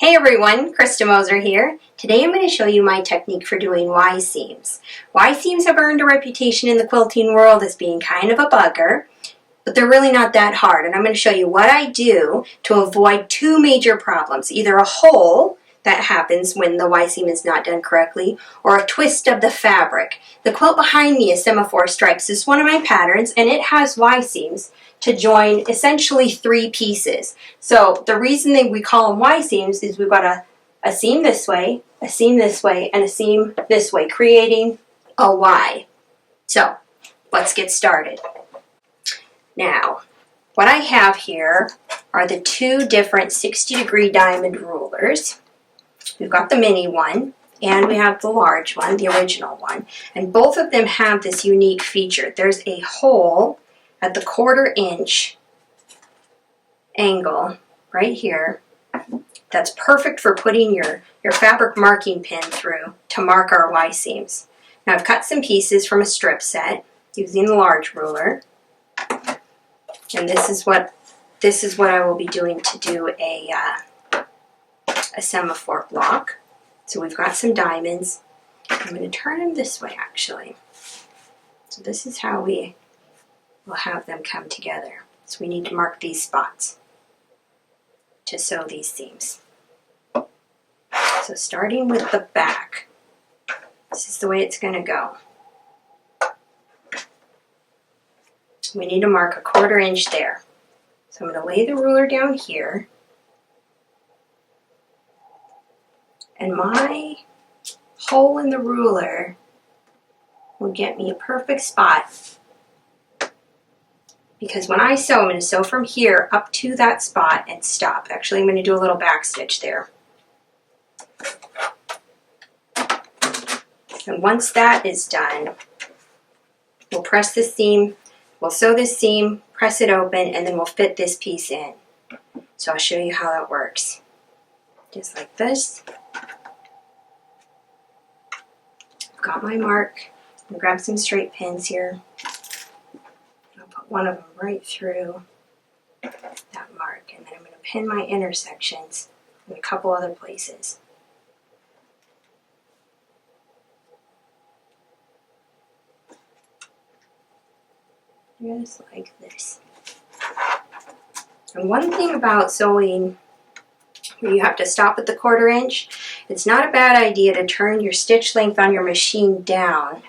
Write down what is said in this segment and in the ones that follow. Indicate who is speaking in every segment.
Speaker 1: Hey everyone, Krista Moser here. Today I'm going to show you my technique for doing Y seams. Y seams have earned a reputation in the quilting world as being kind of a bugger, but they're really not that hard. And I'm going to show you what I do to avoid two major problems. Either a hole that happens when the Y seam is not done correctly, or a twist of the fabric. The quilt behind me is Semaphore Stripes. This is one of my patterns, and it has Y seams to join essentially three pieces. So the reason that we call them Y seams is we've got a seam this way, a seam this way, and a seam this way, creating a Y. So let's get started. Now, what I have here are the two different 60-degree diamond rulers. We've got the mini one, and we have the large one, the original one. And both of them have this unique feature. There's a hole at the 1/4 inch angle right here that's perfect for putting your fabric marking pin through to mark our Y seams. Now I've cut some pieces from a strip set using the large ruler, and this is what I will be doing to do a semaphore block. So we've got some diamonds. I'm going to turn them this way actually. So this is how we'll have them come together. So we need to mark these spots to sew these seams. So starting with the back, this is the way it's going to go. We need to mark a 1/4 inch there. So I'm going to lay the ruler down here, and my hole in the ruler will get me a perfect spot, because when I sew, I'm going to sew from here up to that spot and stop. Actually, I'm going to do a little back stitch there. And once that is done, we'll press the seam, we'll sew this seam, press it open, and then we'll fit this piece in. So I'll show you how that works. Just like this. I've got my mark. I'm going to grab some straight pins here. I'll put one of them right through that mark, and then I'm going to pin my intersections in a couple other places. Just like this. And one thing about sewing where you have to stop at the 1/4 inch, it's not a bad idea to turn your stitch length on your machine down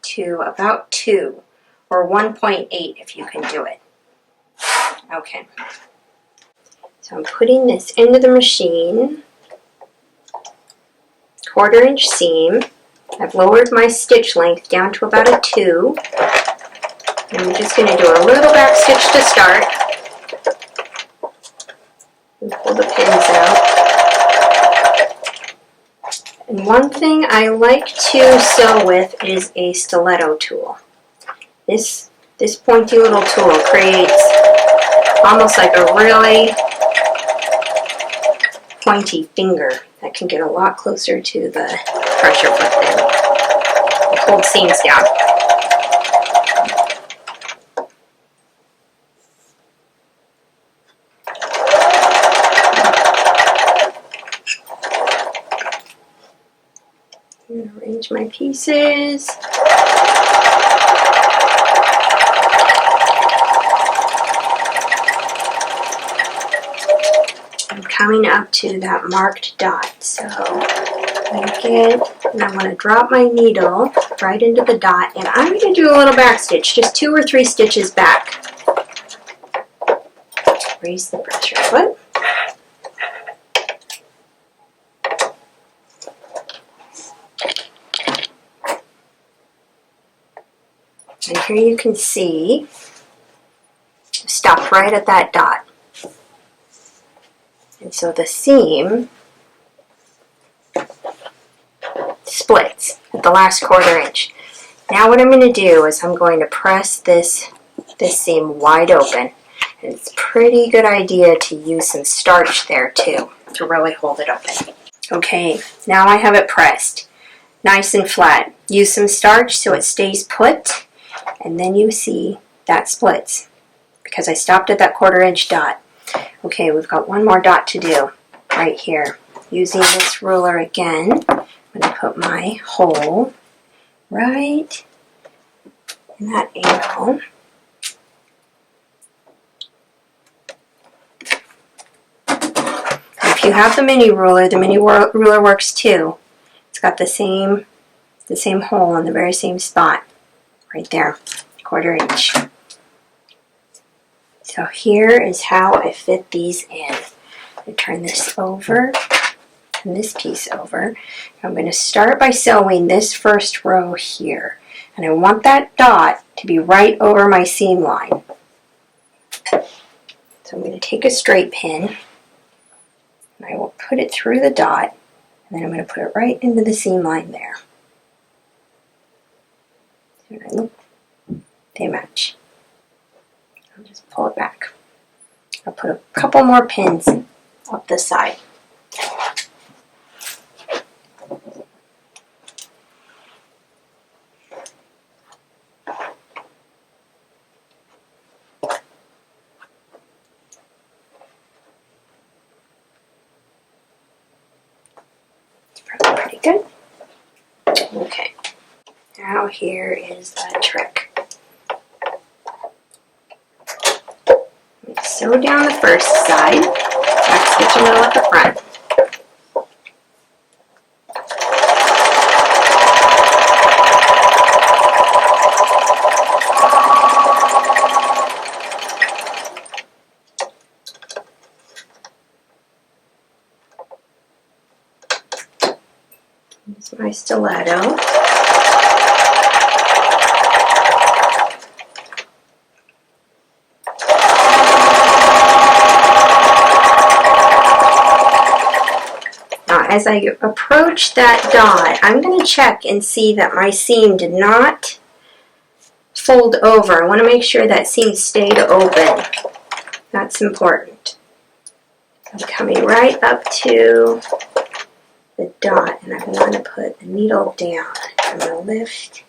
Speaker 1: to about 2 or 1.8 if you can do it. Okay. So I'm putting this into the machine, 1/4 inch seam. I've lowered my stitch length down to about a 2. And I'm just going to do a little back stitch to start. And pull the pins out. And one thing I like to sew with is a stiletto tool. This pointy little tool creates almost like a really pointy finger that can get a lot closer to the pressure foot then. It holds seams down. I'm going to arrange my pieces. I'm coming up to that marked dot. So I want to drop my needle right into the dot, and I'm going to do a little back stitch, just 2 or 3 stitches back. Raise the pressure foot. And here you can see, stop right at that dot. And so the seam splits at the last 1/4 inch. Now what I'm going to do is I'm going to press this seam wide open. And it's a pretty good idea to use some starch there too, to really hold it open. Okay, now I have it pressed, nice and flat. Use some starch so it stays put. And then you see that splits because I stopped at that 1/4 inch dot. Okay, we've got one more dot to do right here. using this ruler again, I'm going to put my hole right in that angle. If you have the mini ruler works too. It's got the same hole in the very same spot, right there, 1/4 inch. So here is how I fit these in. I turn this over and this piece over. I'm going to start by sewing this first row here, and I want that dot to be right over my seam line. So I'm going to take a straight pin, and I will put it through the dot, and then I'm going to put it right into the seam line there. So they match. I'll just pull it back. I'll put a couple more pins up the side. Pretty good. Okay. Now here is the trick. Sew down the first side, back stitch a little at the front. Here's my stiletto. As I approach that dot, I'm going to check and see that my seam did not fold over. I want to make sure that seam stayed open. That's important. I'm coming right up to the dot, and I'm going to put the needle down. I'm going to lift.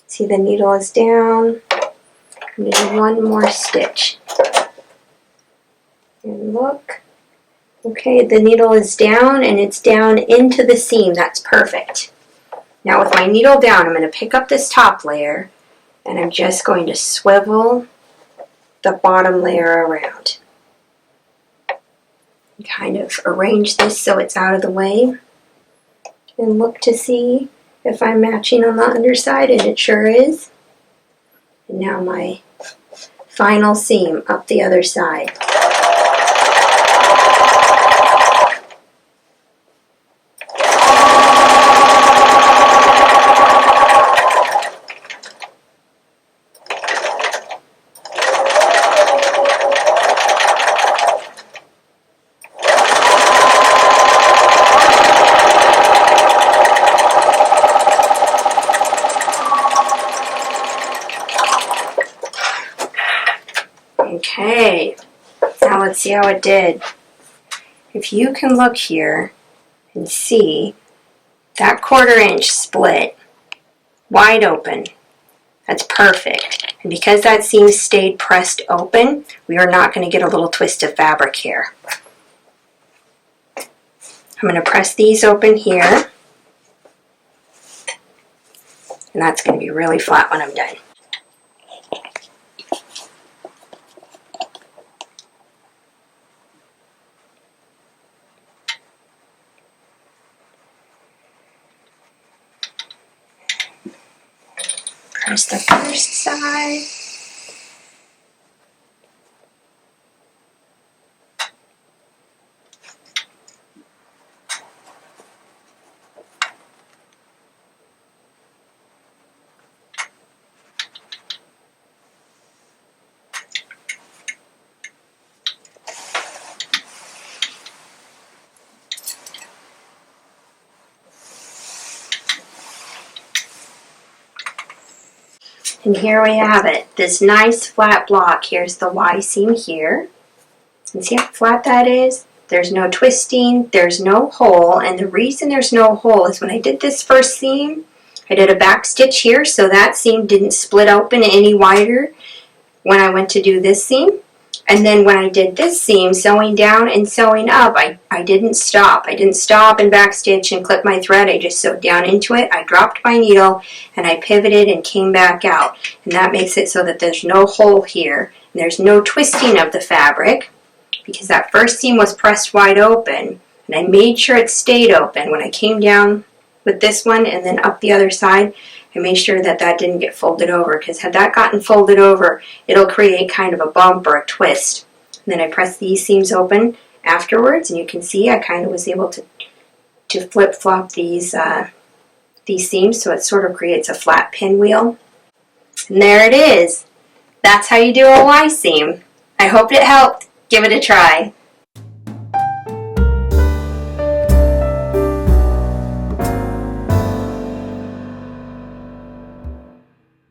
Speaker 1: See, the needle is down. I'm going to do one more stitch. And look. Okay, the needle is down and it's down into the seam. That's perfect. Now with my needle down, I'm going to pick up this top layer and I'm just going to swivel the bottom layer around. And kind of arrange this so it's out of the way. And look to see if I'm matching on the underside, and it sure is. And now my final seam up the other side. Okay, now let's see how it did. If you can look here and see that 1/4 inch split wide open, that's perfect. And because that seam stayed pressed open, we are not going to get a little twist of fabric here. I'm going to press these open here, and that's going to be really flat when I'm done. Press the first side. And here we have it, this nice flat block. Here's the Y seam here. And see how flat that is? There's no twisting, there's no hole, and the reason there's no hole is when I did this first seam, I did a back stitch here, so that seam didn't split open any wider when I went to do this seam. And then when I did this seam, sewing down and sewing up, I didn't stop. I didn't stop and backstitch and clip my thread. I just sewed down into it. I dropped my needle and I pivoted and came back out. And that makes it so that there's no hole here. And there's no twisting of the fabric because that first seam was pressed wide open. And I made sure it stayed open. When I came down with this one and then up the other side, I made sure that that didn't get folded over, because had that gotten folded over, it'll create kind of a bump or a twist. And then I pressed these seams open afterwards, and you can see I kind of was able to flip-flop these seams so it sort of creates a flat pinwheel. And there it is. That's how you do a Y seam. I hope it helped. Give it a try.